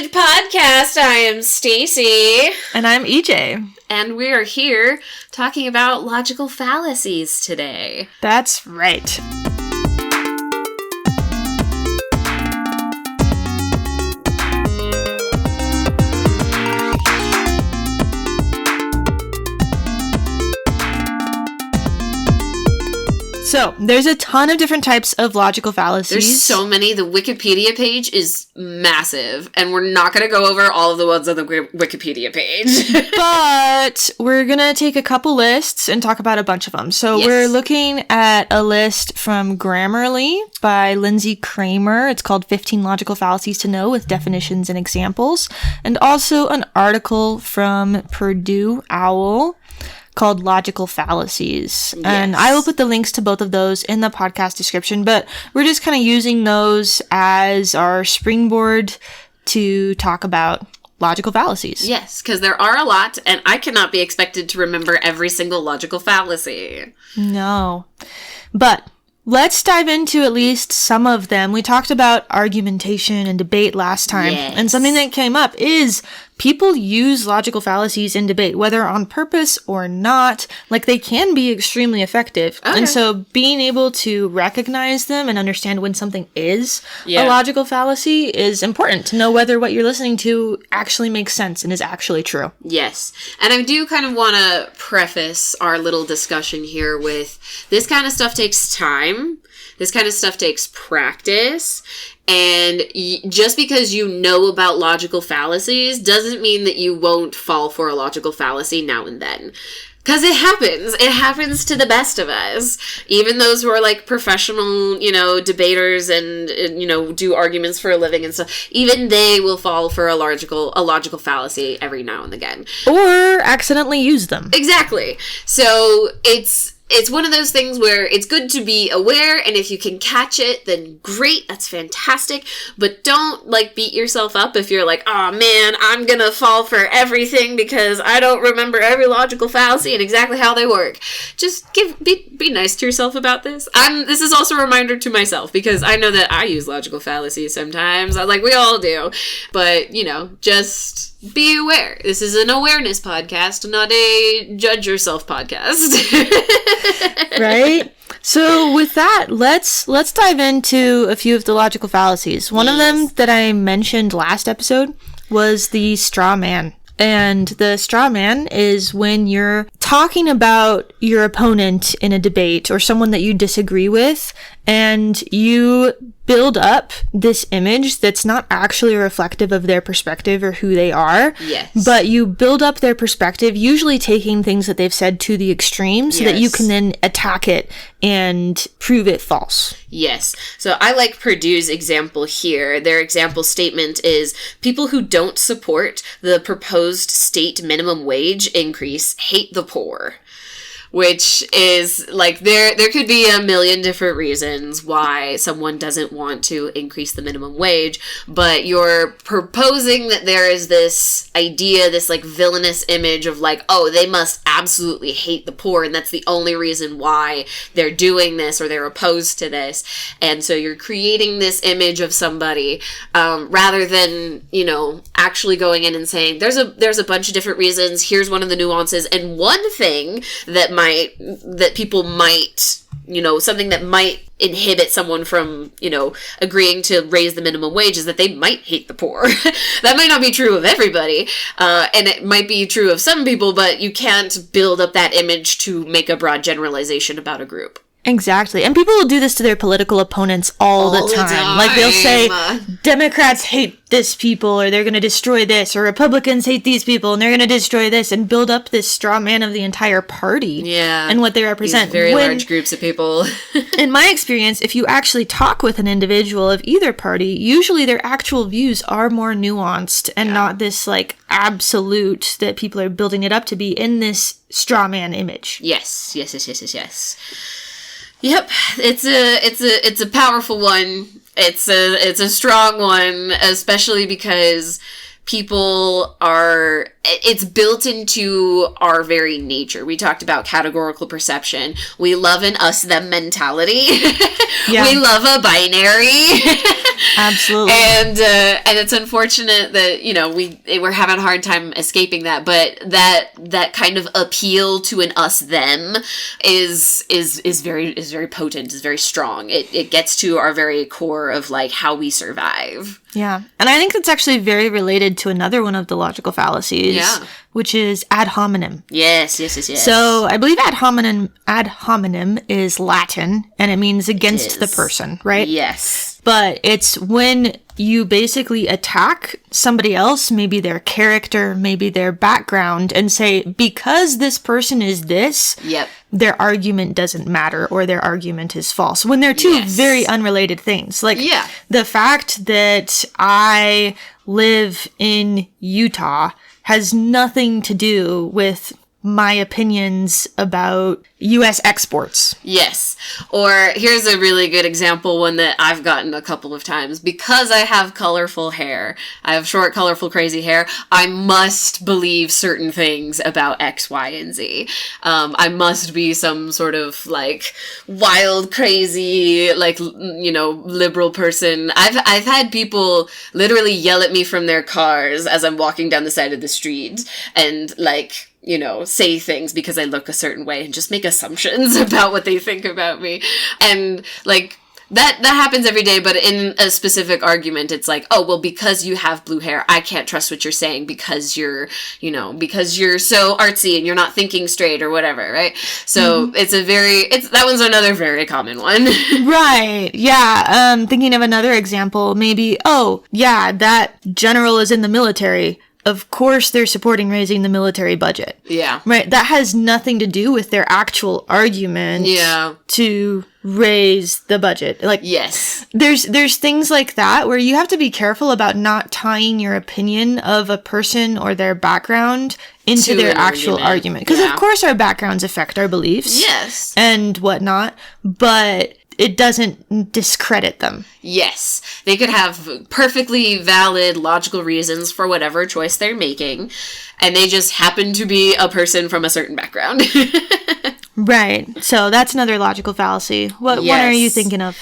Language Podcast. I am Stacy. And I'm EJ. And we are here talking about logical fallacies today. That's right. So, there's a ton of different types of logical fallacies. There's so many. The Wikipedia page is massive, and we're not going to go over all of the ones on the Wikipedia page. But we're going to take a couple lists and talk about a bunch of them. So, We're looking at a list from Grammarly by Lindsay Kramer. It's called 15 Logical Fallacies to Know with Definitions and Examples. And also an article from Purdue Owl called Logical Fallacies. Yes. And I will put the links to both of those in the podcast description, but we're just kind of using those as our springboard to talk about logical fallacies. Yes, because there are a lot, and I cannot be expected to remember every single logical fallacy. No. But let's dive into at least some of them. We talked about argumentation and debate last time, and something that came up is people use logical fallacies in debate, whether on purpose or not. Like, they can be extremely effective. Okay. And so being able to recognize them and understand when something is a logical fallacy is important to know whether what you're listening to actually makes sense and is actually true. Yes. And I do kind of want to preface our little discussion here with this kind of stuff takes time. This kind of stuff takes practice. And just because you know about logical fallacies doesn't mean that you won't fall for a logical fallacy now and then. Because it happens. It happens to the best of us. Even those who are like professional, debaters and do arguments for a living and stuff, even they will fall for a logical fallacy every now and again. Or accidentally use them. Exactly. So it's one of those things where it's good to be aware, and if you can catch it, then great, that's fantastic. But don't, beat yourself up if you're like, oh man, I'm gonna fall for everything because I don't remember every logical fallacy and exactly how they work. Just be nice to yourself about this. This is also a reminder to myself, because I know that I use logical fallacies sometimes, we all do. But, just be aware. This is an awareness podcast, not a judge yourself podcast. Right? So with that, let's dive into a few of the logical fallacies. One of them that I mentioned last episode was the straw man. And the straw man is when you're talking about your opponent in a debate or someone that you disagree with, and you build up this image that's not actually reflective of their perspective or who they are. Yes. But you build up their perspective, usually taking things that they've said to the extreme so that you can then attack it and prove it false. Yes. So I like Purdue's example here. Their example statement is, people who don't support the proposed state minimum wage increase hate the poor. Which is, there could be a million different reasons why someone doesn't want to increase the minimum wage, but you're proposing that there is this idea, this, villainous image of, they must absolutely hate the poor, and that's the only reason why they're doing this or they're opposed to this. And so you're creating this image of somebody, rather than, actually going in and saying, there's a bunch of different reasons, here's one of the nuances, and one thing that people might, something that might inhibit someone from, agreeing to raise the minimum wage is that they might hate the poor. That might not be true of everybody, and it might be true of some people, but you can't build up that image to make a broad generalization about a group. Exactly. And people will do this to their political opponents all the time. They'll say, Democrats hate this people, or they're going to destroy this, or Republicans hate these people, and they're going to destroy this, and build up this straw man of the entire party. Yeah. And what they represent. These very large groups of people. In my experience, if you actually talk with an individual of either party, usually their actual views are more nuanced, and not this, absolute that people are building it up to be in this straw man image. Yes. Yep, it's a powerful one. It's a strong one, especially because people are, it's built into our very nature. We talked about categorical perception. We love an us-them mentality. Yeah. We love a binary. Absolutely. And it's unfortunate that, you know, we're having a hard time escaping that, but that kind of appeal to an us-them is very potent, is very strong. It gets to our very core of, like, how we survive. Yeah. And I think it's actually very related to another one of the logical fallacies, which is ad hominem. Yes. So I believe ad hominem is Latin, and it means against the person, right? Yes. But it's when you basically attack somebody else, maybe their character, maybe their background, and say, because this person is this, their argument doesn't matter, or their argument is false. When they're two very unrelated things. Like, the fact that I live in Utah has nothing to do with my opinions about U.S. exports. Yes. Or here's a really good example, one that I've gotten a couple of times. Because I have colorful hair, I have short, colorful, crazy hair, I must believe certain things about X, Y, and Z. I must be some sort of, like, wild, crazy, like, you know, liberal person. I've had people literally yell at me from their cars as I'm walking down the side of the street and, like, you know, say things because I look a certain way and just make assumptions about what they think about me. And, like, that happens every day, but in a specific argument, it's like, oh, well, because you have blue hair, I can't trust what you're saying because you're, you know, because you're so artsy and you're not thinking straight or whatever, right? So that one's another very common one. Right. Yeah. Thinking of another example, maybe, oh, yeah, that general is in the military. Of course they're supporting raising the military budget. Yeah. Right? That has nothing to do with their actual argument to raise the budget. Like, yes. There's things like that where you have to be careful about not tying your opinion of a person or their background into their actual argument. Because of course our backgrounds affect our beliefs. Yes. And whatnot. But it doesn't discredit them. Yes. They could have perfectly valid, logical reasons for whatever choice they're making, and they just happen to be a person from a certain background. Right. So that's another logical fallacy. What one are you thinking of?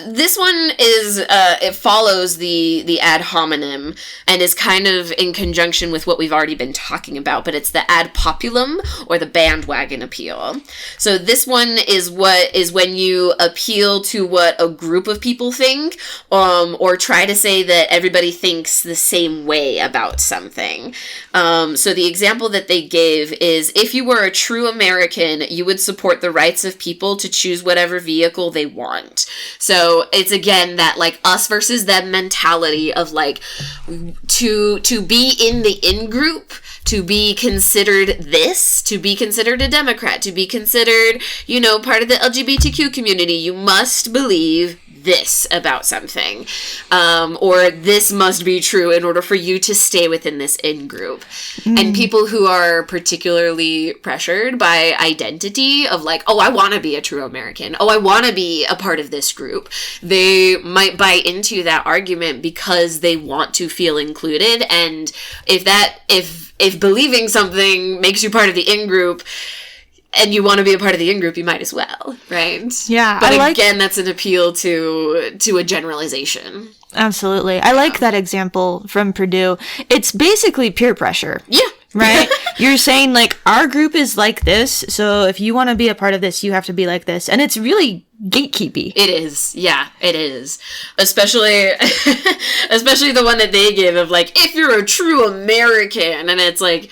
This one is, it follows the ad hominem and is kind of in conjunction with what we've already been talking about, but it's the ad populum or the bandwagon appeal. So this one is when you appeal to what a group of people think, or try to say that everybody thinks the same way about something. So the example that they gave is, if you were a true American, you would support the rights of people to choose whatever vehicle they want. So it's, again, that, like, us versus them mentality of, like, to be in the in-group, to be considered this, to be considered a Democrat, to be considered, you know, part of the LGBTQ community, you must believe this about something, or this must be true in order for you to stay within this in-group. And people who are particularly pressured by identity of, like, oh, I want to be a true American, oh, I want to be a part of this group, they might buy into that argument because they want to feel included. And if believing something makes you part of the in-group, and you want to be a part of the in-group, you might as well, right? Yeah. But again, that's an appeal to a generalization. Absolutely. I like that example from Purdue. It's basically peer pressure. Yeah. Right? You're saying, like, our group is like this, so if you want to be a part of this, you have to be like this. And it's really gatekeepy. It is. Yeah, it is. Especially the one that they give of, like, if you're a true American, and it's like,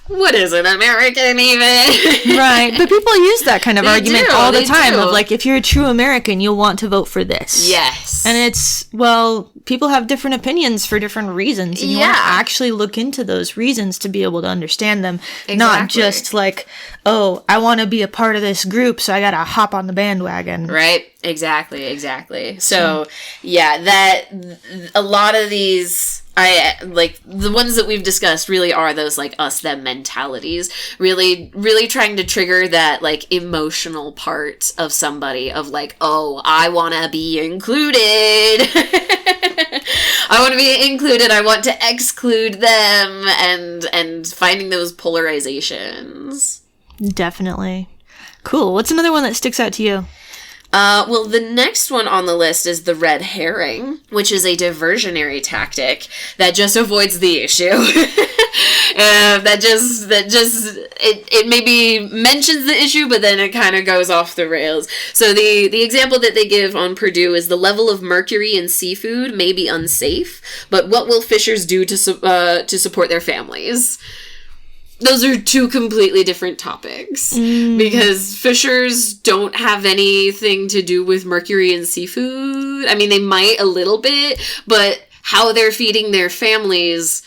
what is an American even? Right. But people use that kind of argument all the time of, like, if you're a true American, you'll want to vote for this. Yes. And it's, well, people have different opinions for different reasons. And you want to actually look into those reasons to be able to understand them. Exactly. Not just like, oh, I want to be a part of this group, so I got to hop on the bandwagon. Right. Exactly. So, yeah, that a lot of these, like, the ones that we've discussed really are those, like, us-them mentalities, really trying to trigger that, like, emotional part of somebody of, like, oh, I want to be included. I want to be included. I want to exclude them, and finding those polarizations. Definitely. Cool. What's another one that sticks out to you? Well, the next one on the list is the red herring, which is a diversionary tactic that just avoids the issue. It maybe mentions the issue, but then it kind of goes off the rails. So the example that they give on Purdue is the level of mercury in seafood may be unsafe, but what will fishers do to support their families? Those are two completely different topics, because fishers don't have anything to do with mercury in seafood. I mean, they might a little bit, but how they're feeding their families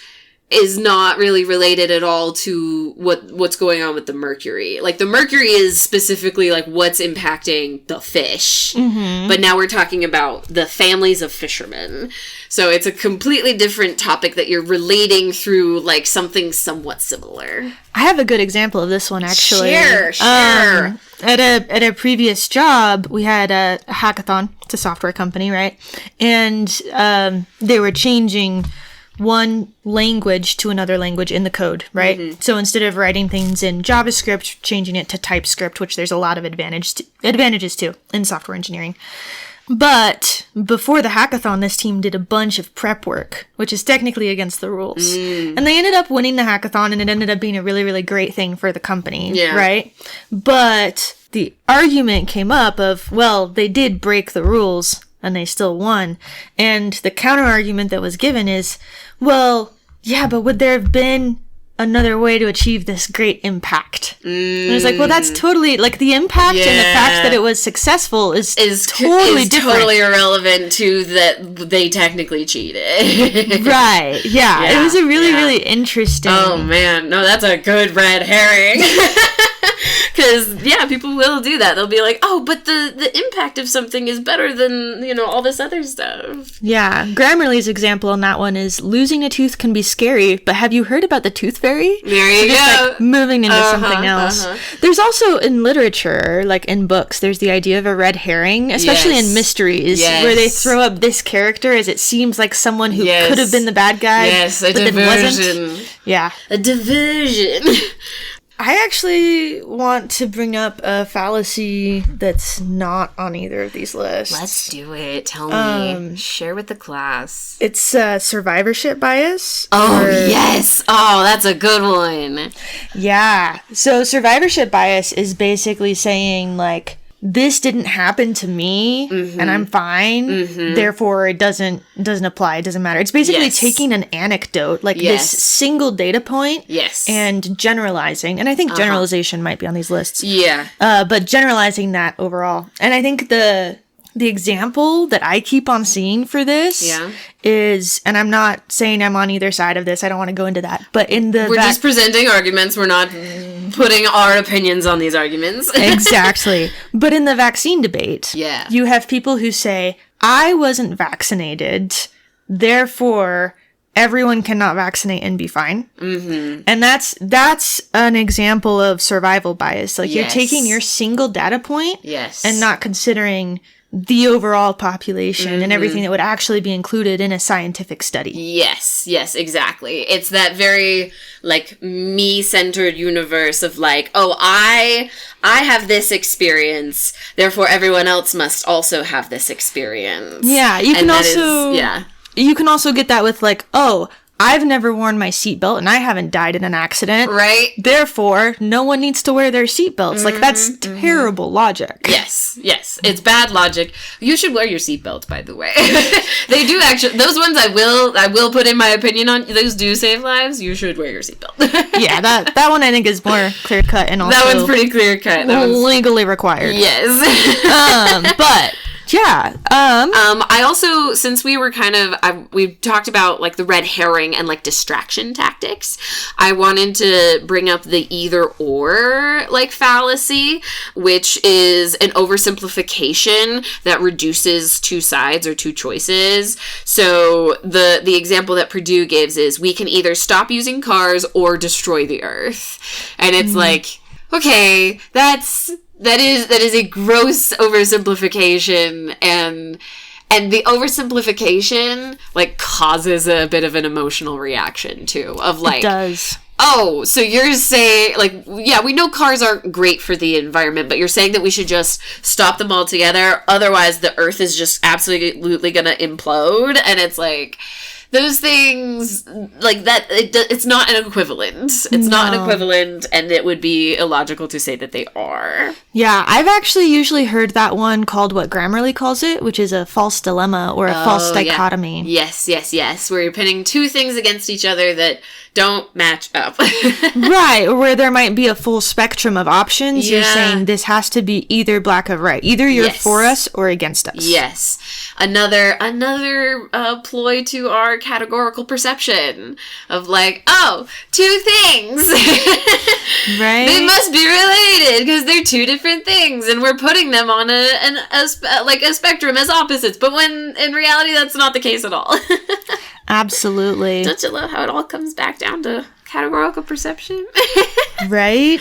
is not really related at all to what's going on with the mercury. Like, the mercury is specifically, like, what's impacting the fish. Mm-hmm. But now we're talking about the families of fishermen. So it's a completely different topic that you're relating through, like, something somewhat similar. I have a good example of this one, actually. Sure. At a previous job, we had a hackathon. It's a software company, right? And they were changing one language to another language in the code, right? Mm-hmm. So instead of writing things in JavaScript, changing it to TypeScript, which there's a lot of advantages to in software engineering. But before the hackathon, this team did a bunch of prep work, which is technically against the rules. And they ended up winning the hackathon, and it ended up being a really, really great thing for the company, right? But the argument came up of, well, they did break the rules, and they still won. And the counter argument that was given is, well, yeah, but would there have been another way to achieve this great impact? And it's like, well, that's totally, like, the impact and the fact that it was successful is totally different. Totally irrelevant to that they technically cheated. Right, yeah. It was a really, really interesting. Oh, man. No, that's a good red herring. Because, people will do that. They'll be like, oh, but the impact of something is better than, all this other stuff. Yeah. Grammarly's example on that one is, losing a tooth can be scary, but have you heard about the tooth fairy? There you go. Like, moving into something else. There's also, in literature, like in books, there's the idea of a red herring, especially in mysteries, where they throw up this character as it seems like someone who could have been the bad guy, a but diversion. then wasn't. Yeah. A diversion. I actually want to bring up a fallacy that's not on either of these lists. Let's do it. Tell me. Share with the class. It's survivorship bias. Oh, yes. Oh, that's a good one. Yeah. So survivorship bias is basically saying, like, this didn't happen to me, and I'm fine, therefore it doesn't apply, it doesn't matter. It's basically taking an anecdote, like this single data point, and generalizing. And I think generalization might be on these lists. Yeah. But generalizing that overall. And I think the example that I keep on seeing for this is, and I'm not saying I'm on either side of this, I don't want to go into that, but we're just presenting arguments, we're not putting our opinions on these arguments. Exactly. But in the vaccine debate, you have people who say, I wasn't vaccinated, therefore everyone cannot vaccinate and be fine. And that's an example of survival bias. Like, you're taking your single data point and not considering the overall population and everything that would actually be included in a scientific study. Yes, exactly. It's that very, like, me-centered universe of, like, oh, I have this experience, therefore everyone else must also have this experience. Yeah, you can also get that with, like, oh, I've never worn my seatbelt and I haven't died in an accident. Right. Therefore, no one needs to wear their seatbelts. Like, that's terrible logic. Yes. It's bad logic. You should wear your seatbelt, by the way. They do actually. Those ones I will put in my opinion on. Those do save lives. You should wear your seatbelt. Yeah, that one I think is more clear cut and also that one's pretty clear cut. Legally required. Yes. But yeah. I also, since we were we talked about, like, the red herring and, like, distraction tactics, I wanted to bring up the either or, like, fallacy, which is an oversimplification that reduces two sides or two choices. So the example that Purdue gives is, we can either stop using cars or destroy the earth. And it's like, okay, that is a gross oversimplification, and And the oversimplification, like, causes a bit of an emotional reaction, too, of, like... It does. Oh, so you're saying, like, yeah, we know cars aren't great for the environment, but you're saying that we should just stop them altogether, otherwise the Earth is just absolutely gonna implode, and it's like... Those things, like, that, it's not an equivalent. It's not an equivalent, and it would be illogical to say that they are. Yeah, I've actually usually heard that one called what Grammarly calls it, which is a false dilemma or a false dichotomy. Yeah. Yes, where you're pitting two things against each other that don't match up. Right, or where there might be a full spectrum of options. You're saying this has to be either black or right. Either you're for us or against us. Yes. Another ploy to our categorical perception of, like, oh, two things. Right. They must be related because they're two different things, and we're putting them on a spectrum as opposites. But when in reality, that's not the case at all. Absolutely. Don't you love how it all comes back down to categorical perception? Right?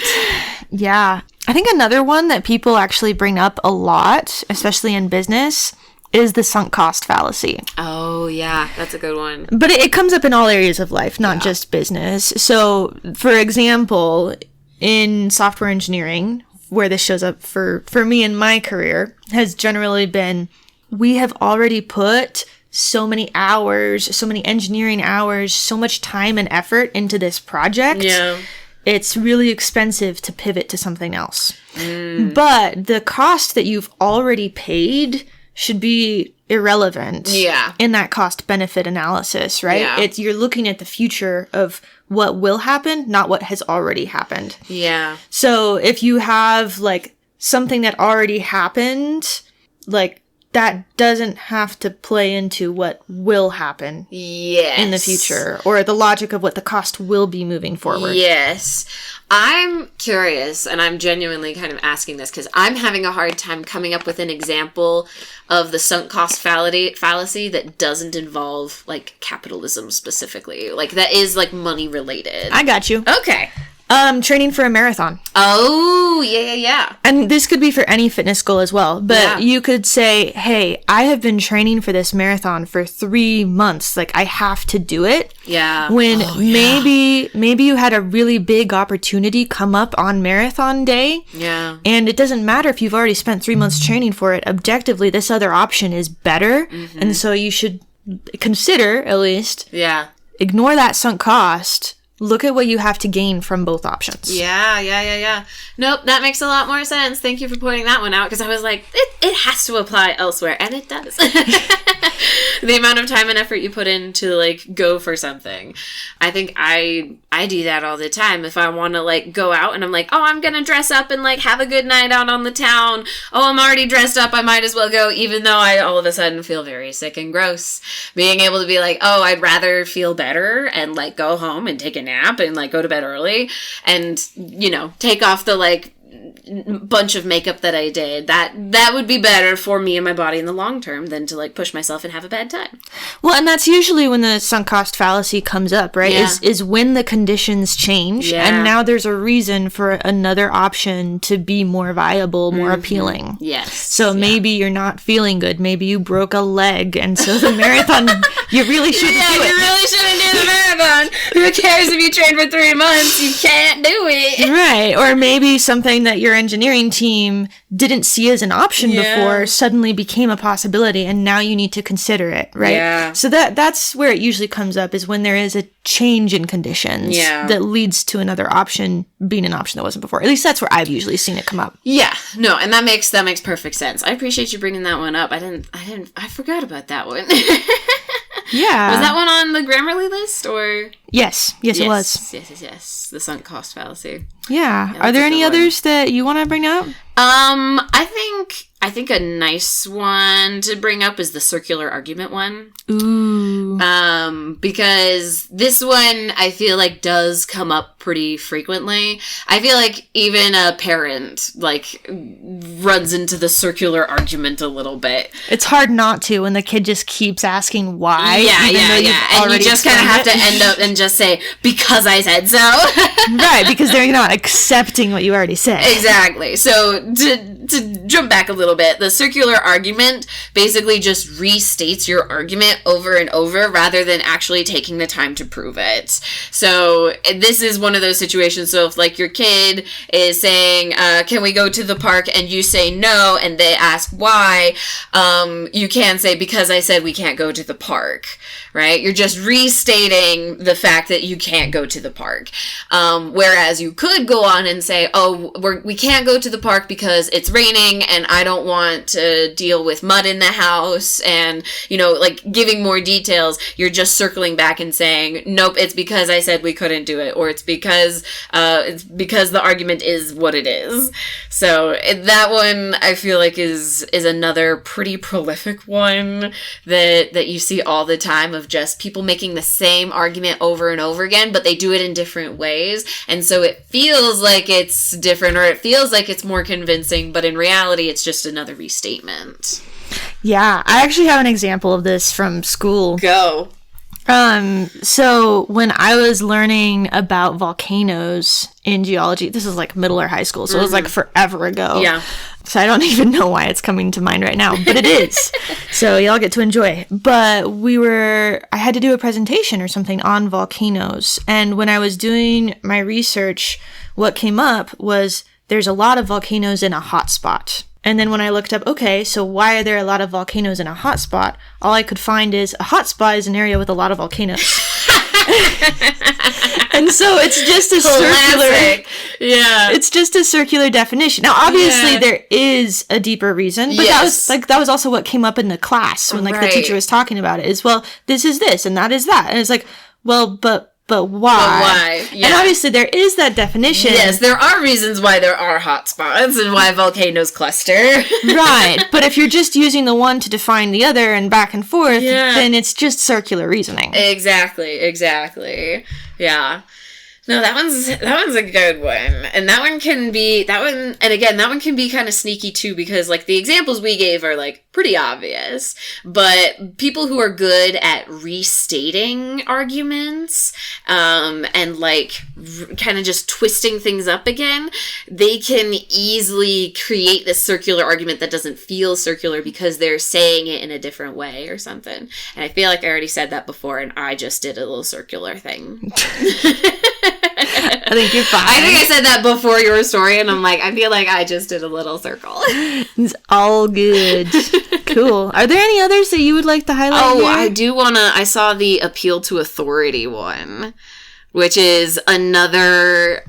Yeah. I think another one that people actually bring up a lot, especially in business, is the sunk cost fallacy. Oh, yeah. That's a good one. But it comes up in all areas of life, not just business. So, for example, in software engineering, where this shows up for me in my career, has generally been, we have already put so many hours, so many engineering hours, so much time and effort into this project. Yeah. It's really expensive to pivot to something else. But the cost that you've already paid should be irrelevant in that cost-benefit analysis, right? Yeah. You're looking at the future of what will happen, not what has already happened. Yeah. So if you have, like, something that already happened, like, that doesn't have to play into what will happen in the future, or the logic of what the cost will be moving forward. Yes. I'm curious, and I'm genuinely kind of asking this because I'm having a hard time coming up with an example of the sunk cost fallacy that doesn't involve, like, capitalism specifically. Like, that is, like, money related. I got you. Okay. Training for a marathon. Oh, yeah. And this could be for any fitness goal as well. But you could say, hey, I have been training for this marathon for 3 months. Like, I have to do it. Yeah. When maybe you had a really big opportunity come up on marathon day. Yeah. And it doesn't matter if you've already spent 3 months training for it. Objectively, this other option is better. Mm-hmm. And so you should consider, at least, ignore that sunk cost. Look at what you have to gain from both options. Yeah. Nope, that makes a lot more sense. Thank you for pointing that one out, because I was like, it has to apply elsewhere, and it does. The amount of time and effort you put in to, like, go for something. I think I do that all the time. If I want to, like, go out and I'm like, oh, I'm gonna dress up and, like, have a good night out on the town. Oh, I'm already dressed up, I might as well go, even though I all of a sudden feel very sick and gross. Being able to be like, oh, I'd rather feel better and, like, go home and take a nap and, like, go to bed early and, you know, take off the, like, bunch of makeup that I did. That would be better for me and my body in the long term than to, like, push myself and have a bad time. Well, and that's usually when the sunk cost fallacy comes up, right? Is when the conditions change and now there's a reason for another option to be more viable, more appealing. Yes. So maybe you're not feeling good. Maybe you broke a leg, and so the marathon, you really shouldn't do it. You really shouldn't do the marathon. Who cares if you train for 3 months? You can't do it. Right. Or maybe something that your engineering team didn't see as an option before suddenly became a possibility, and now you need to consider it, right? Yeah. So that's where it usually comes up, is when there is a change in conditions that leads to another option being an option that wasn't before. At least that's where I've usually seen it come up. Yeah. No, and that makes perfect sense. I appreciate you bringing that one up. I forgot about that one. Yeah. Was that one on the Grammarly list, or? Yes, it was. Yes. The sunk cost fallacy. Yeah. Are there any others that you want to bring up? I think a nice one to bring up is the circular argument one. Ooh. because this one I feel like does come up pretty frequently. I feel like even a parent like runs into the circular argument a little bit. It's hard not to when the kid just keeps asking why. Yeah. And you just kind of have to end up and just say, because I said so. Right, because they're not accepting what you already said. Exactly. So to jump back a little bit, the circular argument basically just restates your argument over and over rather than actually taking the time to prove it. So this is one of those situations. So if like your kid is saying, can we go to the park, and you say no, and they ask why, you can say, because I said we can't go to the park, right? You're just restating the fact that you can't go to the park. Whereas you could go on and say, oh, we can't go to the park because it's raining and I don't want to deal with mud in the house, and, you know, like giving more details. You're just circling back and saying, nope, it's because I said we couldn't do it, or it's because the argument is what it is. So that one I feel like is another pretty prolific one that you see all the time, of just people making the same argument over and over again, but they do it in different ways, and so it feels like it's different, or it feels like it's more convincing, but in reality it's just another restatement. Yeah, I actually have an example of this from school. Go. So when I was learning about volcanoes in geology, this was like middle or high school, so it was like forever ago. Yeah. So I don't even know why it's coming to mind right now, but it is. So y'all get to enjoy. But I had to do a presentation or something on volcanoes. And when I was doing my research, what came up was there's a lot of volcanoes in a hot spot. And then when I looked up, okay, so why are there a lot of volcanoes in a hot spot? All I could find is a hot spot is an area with a lot of volcanoes. And so it's just a circular, it's just a circular definition. Now, obviously, there is a deeper reason, but that was also what came up in the class when the teacher was talking about it. Is, well, this is this and that is that, and it's like, well, but why? But why? Yeah. And obviously there is that definition. Yes, there are reasons why there are hot spots and why volcanoes cluster. Right. But if you're just using the one to define the other and back and forth, then it's just circular reasoning. Exactly. Yeah. No, that one's a good one. And that one can be kind of sneaky too, because like the examples we gave are like pretty obvious, but people who are good at restating arguments, and like kind of just twisting things up again, they can easily create this circular argument that doesn't feel circular because they're saying it in a different way or something. And I feel like I already said that before, and I just did a little circular thing. I think you're fine. I think I said that before your story, and I'm like, I feel like I just did a little circle. It's all good. Cool. Are there any others that you would like to highlight? Oh, here? I do want to. I saw the appeal to authority one, which is another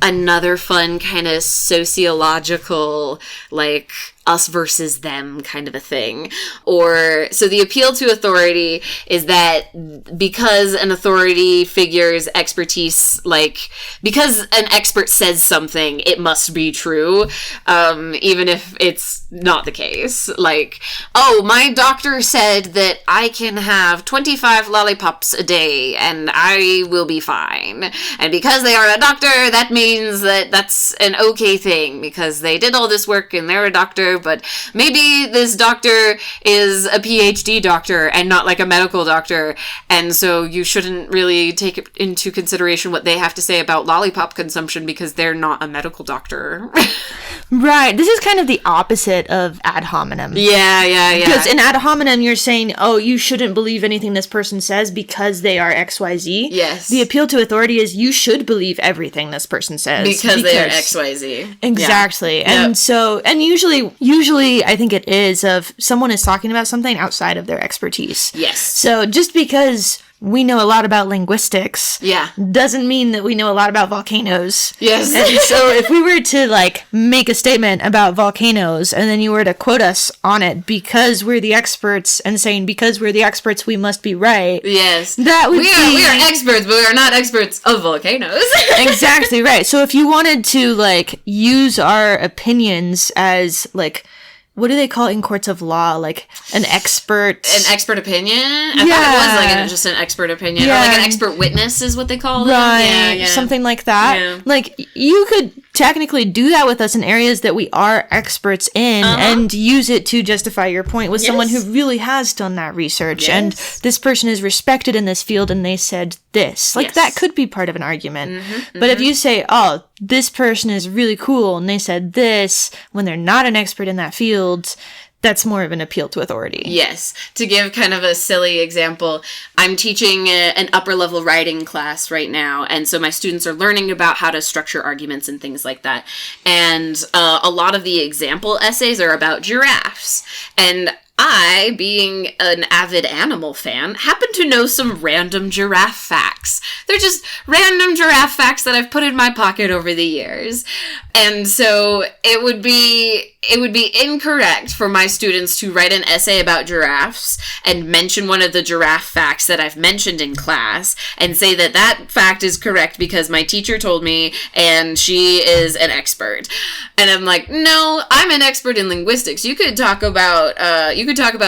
fun kind of sociological, like, us versus them kind of a thing. Or, so the appeal to authority is that because an authority figure's expertise, like, because an expert says something, it must be true, even if it's not the case. Like, oh, my doctor said that I can have 25 lollipops a day and I will be fine. And because they are a doctor, that means that that's an okay thing because they did all this work and they're a doctor, but maybe this doctor is a PhD doctor and not like a medical doctor, and so you shouldn't really take into consideration what they have to say about lollipop consumption because they're not a medical doctor. Right. This is kind of the opposite of ad hominem. Yeah. Because in ad hominem, you're saying, oh, you shouldn't believe anything this person says because they are XYZ. Yes. The appeal to authority is you should believe everything this person says. Because they are XYZ. Exactly. Yeah. And so, and usually I think it is of someone is talking about something outside of their expertise. Yes. So just because we know a lot about linguistics doesn't mean that we know a lot about volcanoes. Yes. And so if we were to like make a statement about volcanoes and then you were to quote us on it because we're the experts and saying because we're the experts we must be right. Yes. That would we are experts, but we are not experts of volcanoes. Exactly right. So if you wanted to like use our opinions as like what do they call it in courts of law? Like an expert opinion? I thought it was like just an expert opinion. Or like an expert witness is what they call it. Right. Something like that. Yeah. Like you could technically do that with us in areas that we are experts in and use it to justify your point with someone who really has done that research. And this person is respected in this field and they said this. Like that could be part of an argument. But if you say, oh, this person is really cool and they said this when they're not an expert in that field, that's more of an appeal to authority. Yes. To give kind of a silly example, I'm teaching an upper level writing class right now. And so my students are learning about how to structure arguments and things like that. And a lot of the example essays are about giraffes. And I, being an avid animal fan, happen to know some random giraffe facts. They're just random giraffe facts that I've put in my pocket over the years. And so it would be incorrect for my students to write an essay about giraffes and mention one of the giraffe facts that I've mentioned in class and say that that fact is correct because my teacher told me and she is an expert. And I'm like, no, I'm an expert in linguistics. You could talk about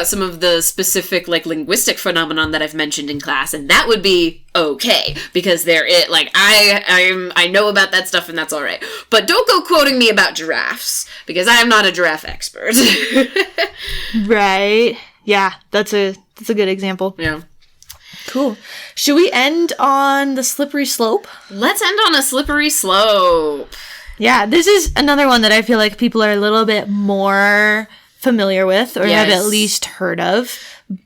some of the specific like linguistic phenomenon that I've mentioned in class, and that would be okay because I know about that stuff and that's all right. But don't go quoting me about giraffes because I am not a giraffe expert. Right. Yeah, that's a good example. Yeah. Cool. Should we end on the slippery slope? Let's end on a slippery slope. Yeah, this is another one that I feel like people are a little bit more familiar with or have at least heard of.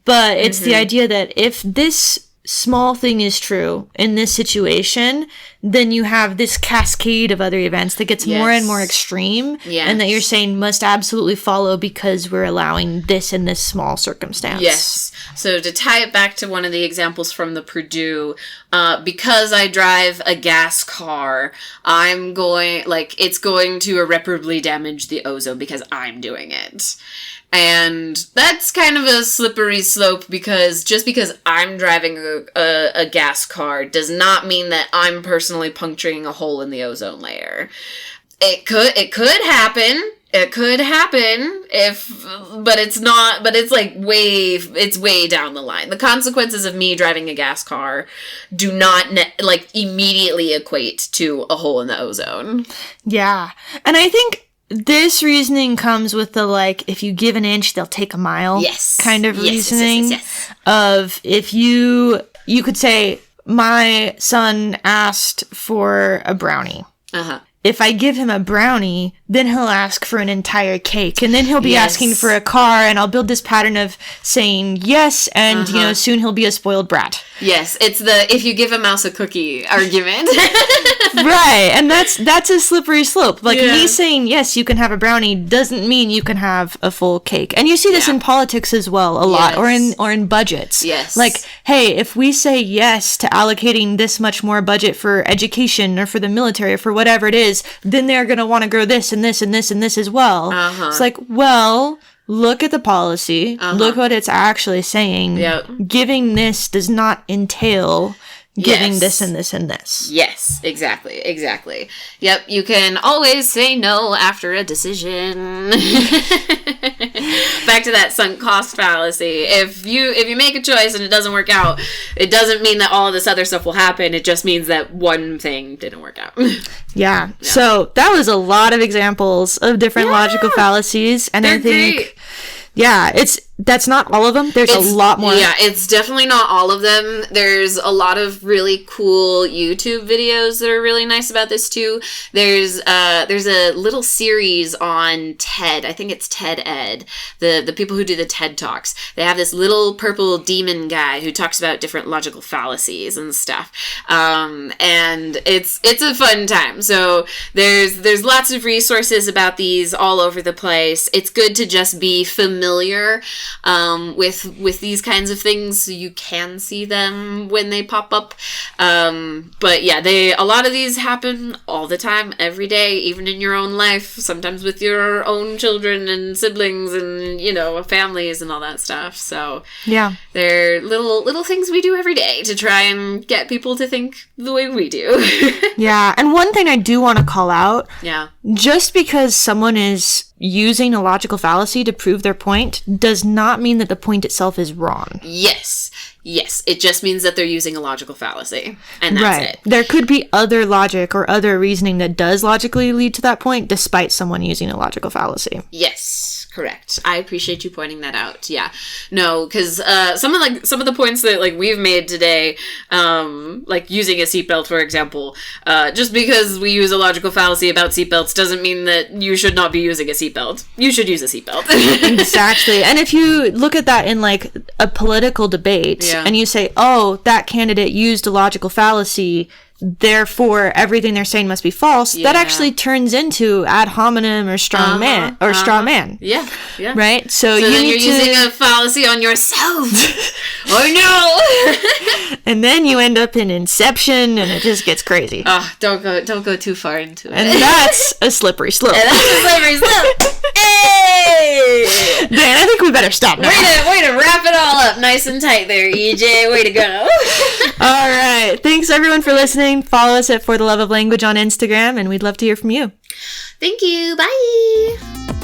But it's the idea that if this small thing is true in this situation, then you have this cascade of other events that gets more and more extreme and that you're saying must absolutely follow because we're allowing this in this small circumstance. Yes. So to tie it back to one of the examples from the Purdue, because I drive a gas car, it's going to irreparably damage the ozone because I'm doing it. And that's kind of a slippery slope because just because I'm driving a gas car does not mean that I'm personally puncturing a hole in the ozone layer. It could happen. It could happen but it's not, but it's way down the line. The consequences of me driving a gas car do not immediately equate to a hole in the ozone. Yeah. And I think this reasoning comes with the, if you give an inch, they'll take a mile kind of reasoning. Yes. Of if you could say, my son asked for a brownie. Uh-huh. If I give him a brownie, then he'll ask for an entire cake. And then he'll be asking for a car, and I'll build this pattern of saying yes, and, soon he'll be a spoiled brat. Yes, it's the if you give a mouse a cookie argument. Right, and that's a slippery slope. Me saying, yes, you can have a brownie doesn't mean you can have a full cake. And you see this in politics as well a lot, or in budgets. Yes. Hey, if we say yes to allocating this much more budget for education or for the military or for whatever it is, then they're going to want to grow this and this and this and this as well. It's look at the policy. Look what it's actually saying. Yep. Giving this does not entail giving this and this and this. Yes, exactly. Yep, you can always say no after a decision. Back to that sunk cost fallacy. If you make a choice and it doesn't work out, it doesn't mean that all of this other stuff will happen. It just means that one thing didn't work out. Yeah. So that was a lot of examples of different logical fallacies, and I think great. That's not all of them. There's a lot more. Yeah, it's definitely not all of them. There's a lot of really cool YouTube videos that are really nice about this too. There's a little series on TED. I think it's TED Ed. The people who do the TED Talks. They have this little purple demon guy who talks about different logical fallacies and stuff. And it's a fun time. So there's lots of resources about these all over the place. It's good to just be familiar with these kinds of things so you can see them when they pop up. But yeah, a lot of these happen all the time, every day, even in your own life, sometimes with your own children and siblings and, families and all that stuff. So yeah, they're little things we do every day to try and get people to think the way we do. Yeah, and one thing I do want to call out, yeah, just because someone is using a logical fallacy to prove their point does not mean that the point itself is wrong. Yes. It just means that they're using a logical fallacy. And that's it. There could be other logic or other reasoning that does logically lead to that point, despite someone using a logical fallacy. Yes, correct. I appreciate you pointing that out. Yeah. No, because some of the points that like we've made today, like using a seatbelt, for example, just because we use a logical fallacy about seatbelts doesn't mean that you should not be using a seatbelt. You should use a seatbelt. Exactly. And if you look at that in like a political debate, and you say, oh, that candidate used a logical fallacy, therefore everything they're saying must be false, that actually turns into ad hominem or straw man. Yeah. Right? So then you're using a fallacy on yourself. Oh no! And then you end up in Inception, and it just gets crazy. Don't go too far into it. And that's a slippery slope. Hey! Dan, I think we better stop now. Way to wrap it all up nice and tight there, EJ. Way to go. All right. Thanks, everyone, for listening. Follow us at For the Love of Language on Instagram, and we'd love to hear from you. Thank you. Bye.